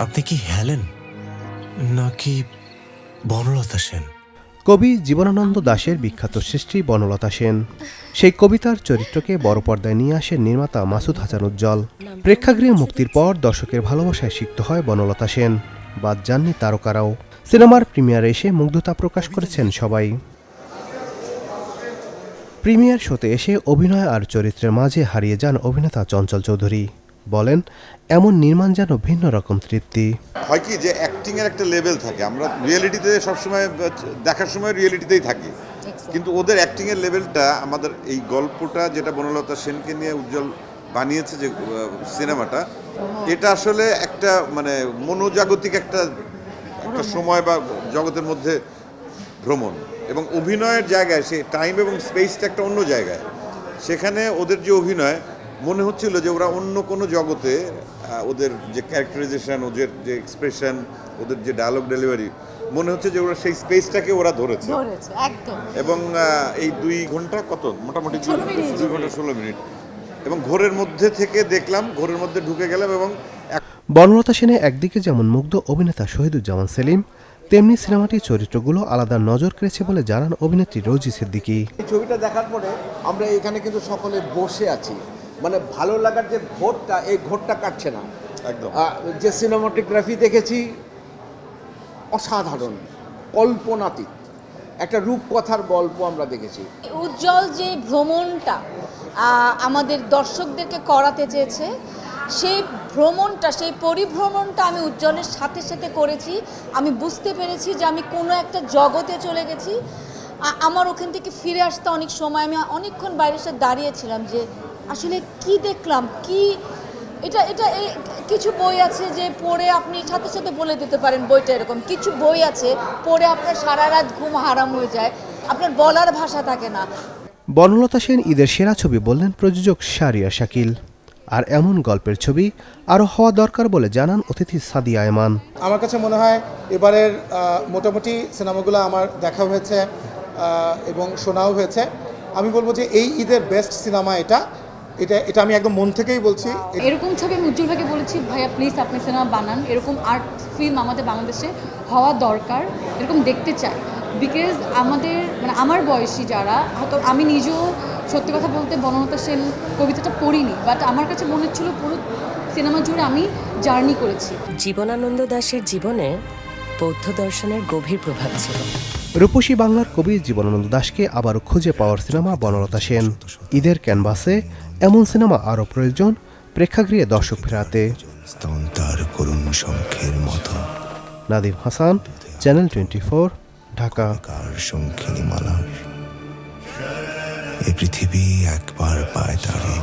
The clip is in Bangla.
আপনি কি হেলেন নাকি বনলতা সেন? কবি জীবনানন্দ দাশের বিখ্যাত সৃষ্টি বনলতা সেন। সেই কবিতার চরিত্রকে বড় পর্দায় নিয়ে আসেন নির্মাতা মাসুদ হাসান উজ্জ্বল। প্রেক্ষাগৃহে মুক্তির পর দর্শকের ভালোবাসায় সিক্ত হয় বনলতা সেন। বাদ যাননি তারকারাও। সিনেমার প্রিমিয়ারে এসে মুগ্ধতা প্রকাশ করেছেন সবাই। প্রিমিয়ার শোতে এসে অভিনয় আর চরিত্রের মাঝে হারিয়ে যান অভিনেতা চঞ্চল চৌধুরী। বলেন, এমন নির্মাণ যেন ভিন্ন রকম তৃপ্তি। হয় কি যে অ্যাক্টিং এর একটা লেভেল থাকে, আমরা রিয়েলিটিতে সবসময় দেখার সময় রিয়েলিটিতেই থাকি, কিন্তু ওদের অ্যাক্টিং এর লেভেলটা আমাদের এই গল্পটা যেটা বনলতা সেনকে নিয়ে উজ্জ্বল বানিয়েছে যে সিনেমাটা, এটা আসলে একটা মানে মনোজাগতিক একটা সময় বা জগতের মধ্যে ভ্রমণ, এবং অভিনয়ের জায়গায় সে টাইম এবং স্পেসটা একটা অন্য জায়গায়। সেখানে ওদের যে অভিনয় মনে হচ্ছিল যে ওরা অন্য কোনো জগতে, ওদের যে ক্যারেক্টারাইজেশন, ওদের যে এক্সপ্রেশন, ওদের যে ডায়লগ ডেলিভারি, মনে হচ্ছে যে ওরা সেই স্পেসটাকে ওরা ধরেছে একদম। এবং এই 2 ঘন্টা কত মোটামুটি 2 ঘন্টা 16 মিনিট, এবং ঘোরের মধ্যে থেকে দেখলাম, ঘোরের মধ্যে ঢুকে গেলাম। এবং বনলতা সেনে একদিকে যেমন মুগ্ধ অভিনেতা শহীদুজ্জামান সেলিম, তেমনি সিনেমাটির চরিত্রগুলো আলাদা নজর কেড়েছে বলে জানান অভিনেত্রী রোজি সিদ্দিকী। এই ছবিটা দেখার পরে আমরা এখানে কিন্তু সকলে বসে আছি, মানে ভালো লাগার যে ঘোরটা, এই ঘোরটা কাটছে না একদম। যে সিনেমাটোগ্রাফি দেখেছি অসাধারণ, কল্পনাতীত একটা রূপকথার গল্প আমরা দেখেছি। উজ্জ্বল যে ভ্রমণটা আমাদের দর্শকদেরকে করাতে চেয়েছে, সেই ভ্রমণটা, সেই পরিভ্রমণটা আমি উজ্জ্বলের সাথে সাথে করেছি। আমি বুঝতে পেরেছি যে আমি কোনো একটা জগতে চলে গেছি। আমার ওখান থেকে ফিরে আসতে অনেক সময় আমি অনেকক্ষণ বাইরে এসে দাঁড়িয়েছিলাম যে আসলে কি দেখলাম, কি এটা এটা কিছু বই আছে যে পড়ে আপনি সাথে সাথে বলে দিতে পারেন বইটা এরকম, কিছু বই আছে পড়ে আপনার সারা রাত ঘুম হারাম হয়ে যায়, আপনার বলার ভাষা থাকে না। বনলতা সেন ঈদের সেরা ছবি বললেন প্রযোজক শাহরিয়ার শাকিল। আর এমন গল্পের ছবি আরও হওয়া দরকার বলে জানান অতিথি সাদিয়া আয়মান। আমার কাছে মনে হয় এবারের মোটামুটি সিনেমাগুলো আমার দেখা হয়েছে এবং শোনাও হয়েছে। আমি বলবো যে এই ঈদের বেস্ট সিনেমা এটা আমি একদম মন থেকেই বলছি। এরকম ছবি আমি উজ্জ্বল ভাইকে বলেছি, ভাইয়া প্লিজ আপনি সিনেমা বানান, এরকম আর্ট ফিল্ম আমাদের বাংলাদেশে হওয়া দরকার, এরকম দেখতে চাই। বিকজ আমাদের মানে আমার বয়সী যারা, হয়তো আমি নিজেও সত্যি কথা বলতে বনলতা সেন কবিতাটা পড়িনি, বাট আমার কাছে মনে হচ্ছিল পুরো সিনেমা জুড়ে আমি জার্নি করেছি। জীবনানন্দ দাশের জীবনে বৌদ্ধ দর্শনের গভীর প্রভাব ছিল। রূপসী বাংলার কবি জীবনানন্দ দাশকে আবারও খুঁজে পাওয়ার সিনেমা বনলতা সেন। ঈদের ক্যানভাসে এমন সিনেমা আরও প্রয়োজন প্রেক্ষাগৃহে দর্শক ফেরাতে। নাদিম হাসান, চ্যানেল 24, ঢাকা। পৃথিবী একবার পায় তারে।